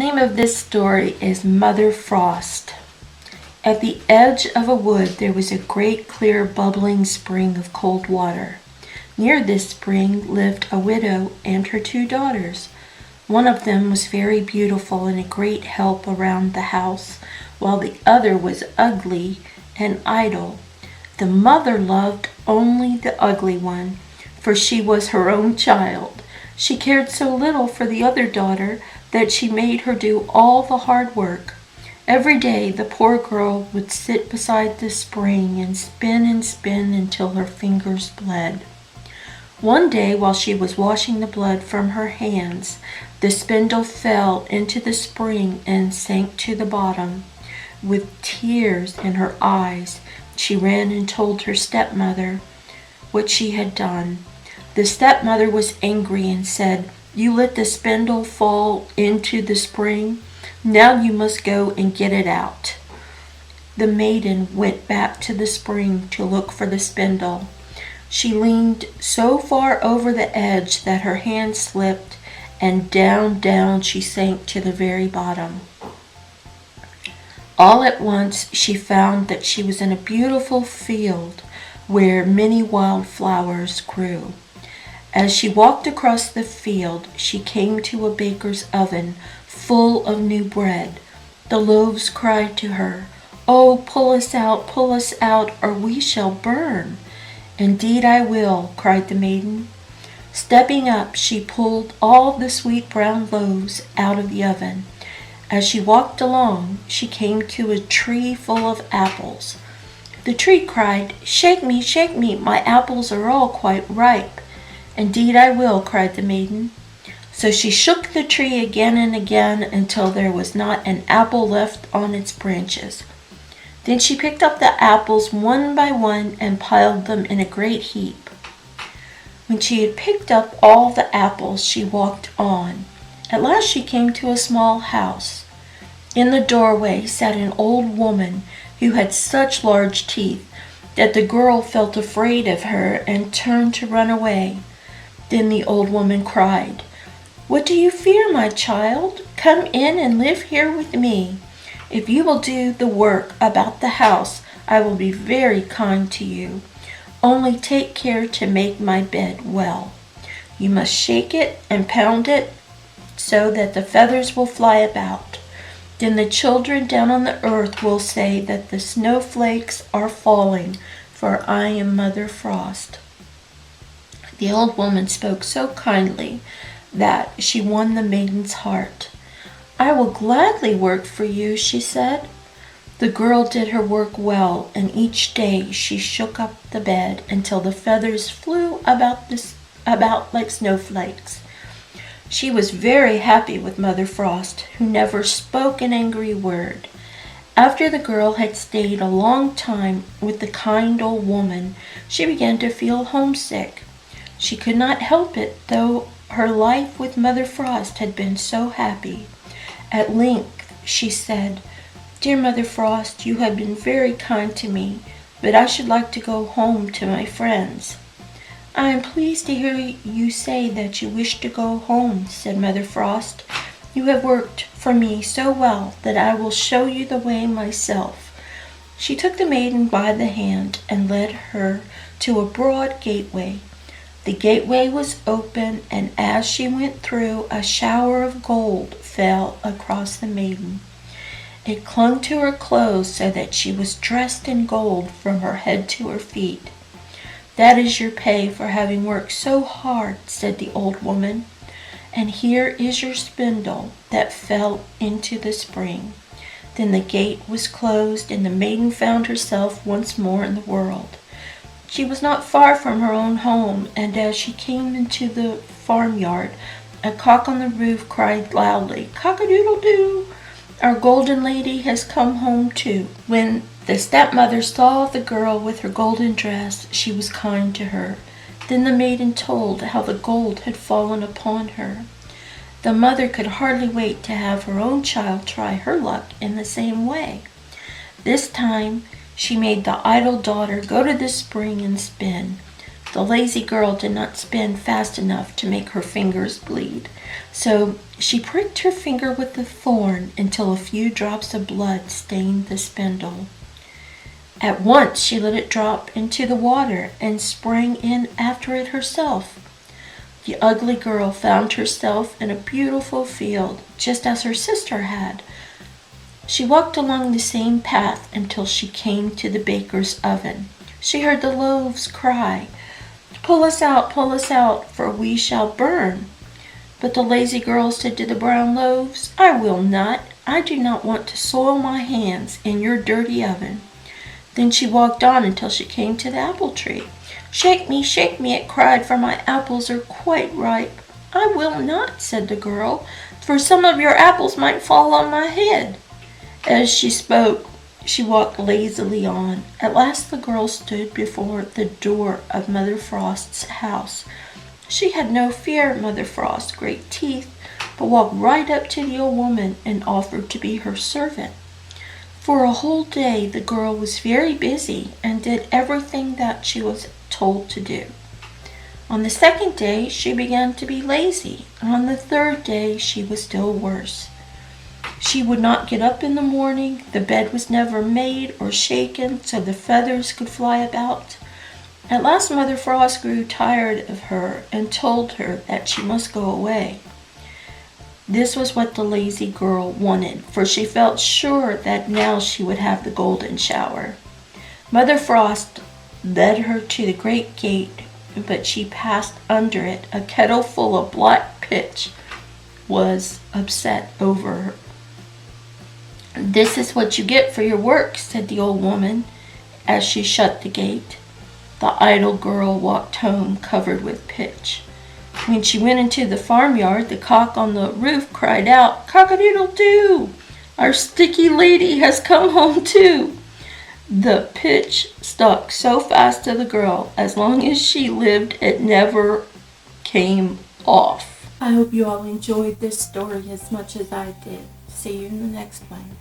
name of this story is Mother Frost. At the edge of a wood there was a great clear bubbling spring of cold water. Near this spring lived a widow and her 2 daughters. One of them was very beautiful and a great help around the house, while the other was ugly and idle. The mother loved only the ugly one, for she was her own child. She cared so little for the other daughter that she made her do all the hard work. Every day the poor girl would sit beside the spring and spin until her fingers bled. One day, while she was washing the blood from her hands, the spindle fell into the spring and sank to the bottom. With tears in her eyes, she ran and told her stepmother what she had done. The stepmother was angry and said, "You let the spindle fall into the spring. Now you must go and get it out." The maiden went back to the spring to look for the spindle. She leaned so far over the edge that her hand slipped, and down she sank to the very bottom. All at once she found that she was in a beautiful field where many wild flowers grew. As she walked across the field, she came to a baker's oven full of new bread. The loaves cried to her, "Oh, pull us out, or we shall burn." "Indeed I will," cried the maiden. Stepping up, she pulled all the sweet brown loaves out of the oven. As she walked along, she came to a tree full of apples. The tree cried, shake me, my apples are all quite ripe." "Indeed I will," cried the maiden. So she shook the tree again and again until there was not an apple left on its branches. Then she picked up the apples one by one and piled them in a great heap. When she had picked up all the apples, she walked on. At last she came to a small house. In the doorway sat an old woman who had such large teeth that the girl felt afraid of her and turned to run away. Then the old woman cried, "What do you fear, my child? Come in and live here with me. If you will do the work about the house, I will be very kind to you. Only take care to make my bed well. You must shake it and pound it so that the feathers will fly about. Then the children down on the earth will say that the snowflakes are falling, for I am Mother Frost." The old woman spoke so kindly that she won the maiden's heart. "I will gladly work for you," she said. The girl did her work well, and each day she shook up the bed until the feathers flew about like snowflakes. She was very happy with Mother Frost, who never spoke an angry word. After the girl had stayed a long time with the kind old woman, she began to feel homesick. She could not help it, though her life with Mother Frost had been so happy. At length she said, "Dear Mother Frost, you have been very kind to me, but I should like to go home to my friends." "I am pleased to hear you say that you wish to go home," said Mother Frost. "You have worked for me so well that I will show you the way myself." She took the maiden by the hand and led her to a broad gateway. The gateway was open, and as she went through, a shower of gold fell across the maiden. It clung to her clothes so that she was dressed in gold from her head to her feet. "That is your pay for having worked so hard," said the old woman. "And here is your spindle that fell into the spring." Then the gate was closed, and the maiden found herself once more in the world. She was not far from her own home, and as she came into the farmyard, a cock on the roof cried loudly, "Cock-a-doodle-doo! Our golden lady has come home too." When the stepmother saw the girl with her golden dress, she was kind to her. Then the maiden told how the gold had fallen upon her. The mother could hardly wait to have her own child try her luck in the same way. This time she made the idle daughter go to the spring and spin. The lazy girl did not spin fast enough to make her fingers bleed, so she pricked her finger with the thorn until a few drops of blood stained the spindle. At once she let it drop into the water and sprang in after it herself. The ugly girl found herself in a beautiful field, just as her sister had. She walked along the same path until she came to the baker's oven. She heard the loaves cry, pull us out, for we shall burn." But the lazy girl said to the brown loaves, "I will not. I do not want to soil my hands in your dirty oven." Then she walked on until she came to the apple tree. shake me, it cried, "for my apples are quite ripe." "I will not," said the girl, "for some of your apples might fall on my head." As she spoke, she walked lazily on. At last the girl stood before the door of Mother Frost's house. She had no fear of Mother Frost's great teeth, but walked right up to the old woman and offered to be her servant. For a whole day the girl was very busy and did everything that she was told to do. On the second day she began to be lazy, and on the third day she was still worse. She would not get up in the morning, the bed was never made or shaken so the feathers could fly about. At last Mother Frost grew tired of her and told her that she must go away. This was what the lazy girl wanted, for she felt sure that now she would have the golden shower. Mother Frost led her to the great gate, but she passed under it. A kettle full of black pitch was upset over her. "This is what you get for your work," said the old woman as she shut the gate. The idle girl walked home covered with pitch. When she went into the farmyard, the cock on the roof cried out, "Cock-a-doodle-doo! Our sticky lady has come home too!" The pitch stuck so fast to the girl, as long as she lived, it never came off. I hope you all enjoyed this story as much as I did. See you in the next one.